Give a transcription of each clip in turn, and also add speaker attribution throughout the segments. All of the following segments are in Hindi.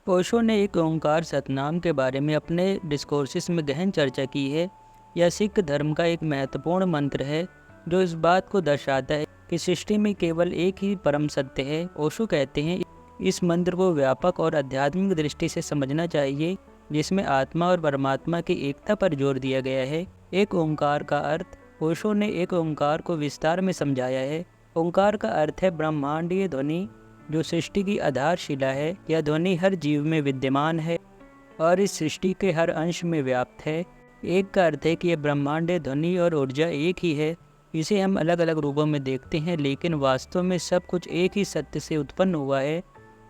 Speaker 1: ओशो ने एक ओंकार सतनाम के बारे में अपने डिस्कोर्सेस में गहन चर्चा की है। यह सिख धर्म का एक महत्वपूर्ण मंत्र है जो इस बात को दर्शाता है कि सृष्टि में केवल एक ही परम सत्य है। ओशो कहते हैं इस मंत्र को व्यापक और आध्यात्मिक दृष्टि से समझना चाहिए, जिसमें आत्मा और परमात्मा की एकता पर जोर दिया गया है। एक ओंकार का अर्थ। ओशो ने एक ओंकार को विस्तार में समझाया है। ओंकार का अर्थ है ब्रह्मांडीय ध्वनि जो सृष्टि की आधारशिला है। यह ध्वनि हर जीव में विद्यमान है और इस सृष्टि के हर अंश में व्याप्त है। एक का अर्थ है कि यह ब्रह्मांडीय ध्वनि और ऊर्जा एक ही है। इसे हम अलग अलग रूपों में देखते हैं, लेकिन वास्तव में सब कुछ एक ही सत्य से उत्पन्न हुआ है।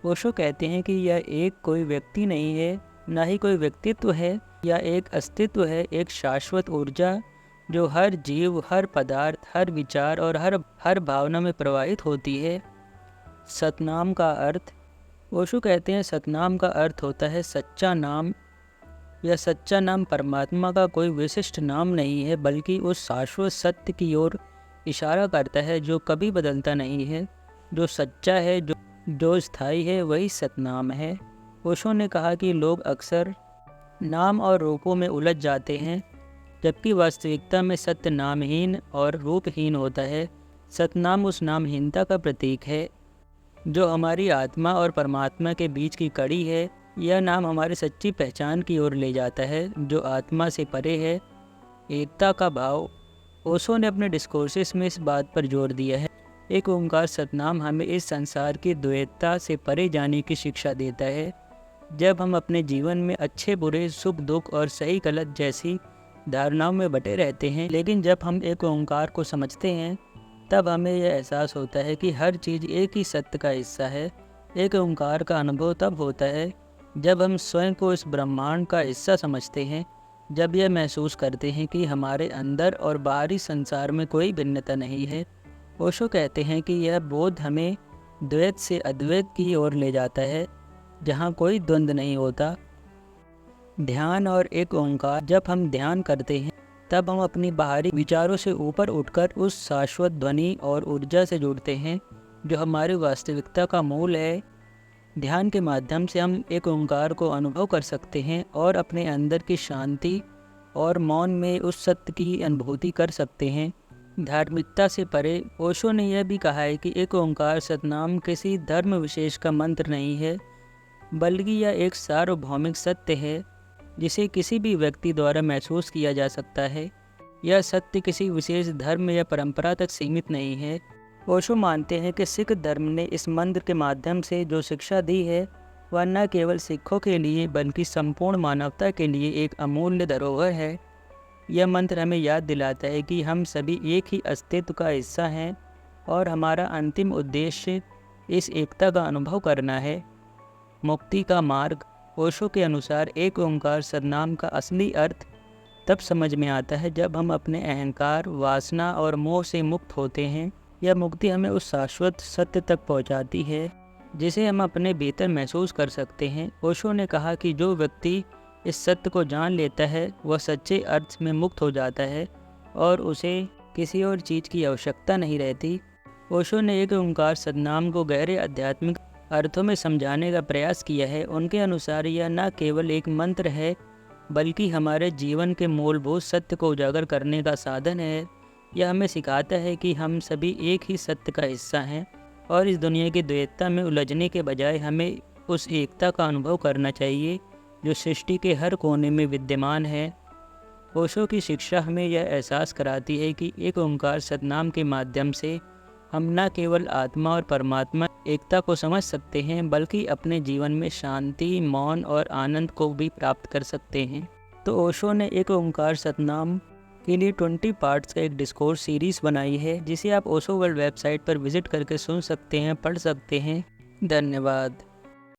Speaker 1: ओशो कहते हैं कि यह एक कोई व्यक्ति नहीं है, न ही कोई व्यक्तित्व है, या एक अस्तित्व है, एक शाश्वत ऊर्जा जो हर जीव, हर पदार्थ, हर विचार और हर भावना में प्रवाहित होती है। सतनाम का अर्थ। ओशो कहते हैं सतनाम का अर्थ होता है सच्चा नाम। यह सच्चा नाम परमात्मा का कोई विशिष्ट नाम नहीं है, बल्कि उस शाश्वत सत्य की ओर इशारा करता है जो कभी बदलता नहीं है, जो सच्चा है, जो स्थायी है, वही सतनाम है। ओशो ने कहा कि लोग अक्सर नाम और रूपों में उलझ जाते हैं, जबकि वास्तविकता में सत्य नामहीन और रूपहीन होता है। सतनाम उस नामहीनता का प्रतीक है जो हमारी आत्मा और परमात्मा के बीच की कड़ी है। यह नाम हमारी सच्ची पहचान की ओर ले जाता है, जो आत्मा से परे है, एकता का भाव। ओशो ने अपने डिस्कोर्सेस में इस बात पर जोर दिया है। एक ओंकार सतनाम हमें इस संसार की द्वैतता से परे जाने की शिक्षा देता है। जब हम अपने जीवन में अच्छे बुरे, सुख दुख और सही गलत जैसी धारणाओं में बटे रहते हैं, लेकिन जब हम एक ओंकार को समझते हैं तब हमें यह एहसास होता है कि हर चीज़ एक ही सत्य का हिस्सा है। एक ओंकार का अनुभव तब होता है जब हम स्वयं को इस ब्रह्मांड का हिस्सा समझते हैं, जब यह महसूस करते हैं कि हमारे अंदर और बाहरी संसार में कोई भिन्नता नहीं है। ओशो कहते हैं कि यह बोध हमें द्वैत से अद्वैत की ओर ले जाता है, जहाँ कोई द्वंद्व नहीं होता। ध्यान और एक ओंकार। जब हम ध्यान करते हैं तब हम अपनी बाहरी विचारों से ऊपर उठकर उस शाश्वत ध्वनि और ऊर्जा से जुड़ते हैं जो हमारी वास्तविकता का मूल है। ध्यान के माध्यम से हम एक ओंकार को अनुभव कर सकते हैं और अपने अंदर की शांति और मौन में उस सत्य की अनुभूति कर सकते हैं। धार्मिकता से परे। ओशो ने यह भी कहा है कि एक ओंकार सतनाम किसी धर्म विशेष का मंत्र नहीं है, बल्कि यह एक सार्वभौमिक सत्य है जिसे किसी भी व्यक्ति द्वारा महसूस किया जा सकता है। यह सत्य किसी विशेष धर्म या परंपरा तक सीमित नहीं है। ओशो मानते हैं कि सिख धर्म ने इस मंत्र के माध्यम से जो शिक्षा दी है वह न केवल सिखों के लिए बल्कि संपूर्ण मानवता के लिए एक अमूल्य धरोहर है। यह मंत्र हमें याद दिलाता है कि हम सभी एक ही अस्तित्व का हिस्सा हैं और हमारा अंतिम उद्देश्य इस एकता का अनुभव करना है। मुक्ति का मार्ग। ओशो के अनुसार एक ओंकार सतनाम का असली अर्थ तब समझ में आता है जब हम अपने अहंकार, वासना और मोह से मुक्त होते हैं। यह मुक्ति हमें उस शाश्वत सत्य तक पहुंचाती है जिसे हम अपने भीतर महसूस कर सकते हैं। ओशो ने कहा कि जो व्यक्ति इस सत्य को जान लेता है वह सच्चे अर्थ में मुक्त हो जाता है और उसे किसी और चीज़ की आवश्यकता नहीं रहती। ओशो ने एक ओंकार सतनाम को गहरे आध्यात्मिक अर्थों में समझाने का प्रयास किया है। उनके अनुसार यह न केवल एक मंत्र है, बल्कि हमारे जीवन के मूलभूत सत्य को उजागर करने का साधन है। यह हमें सिखाता है कि हम सभी एक ही सत्य का हिस्सा हैं और इस दुनिया की द्वैतता में उलझने के बजाय हमें उस एकता का अनुभव करना चाहिए जो सृष्टि के हर कोने में विद्यमान है। ओशो की शिक्षा हमें यह एहसास कराती है कि एक ओंकार सतनाम के माध्यम से हम न केवल आत्मा और परमात्मा एकता को समझ सकते हैं, बल्कि अपने जीवन में शांति, मौन और आनंद को भी प्राप्त कर सकते हैं। तो ओशो ने एक ओंकार सतनाम के लिए 20 पार्ट्स का एक डिस्कोर्स सीरीज़ बनाई है, जिसे आप ओशो वर्ल्ड वेबसाइट पर विजिट करके सुन सकते हैं, पढ़ सकते हैं। धन्यवाद।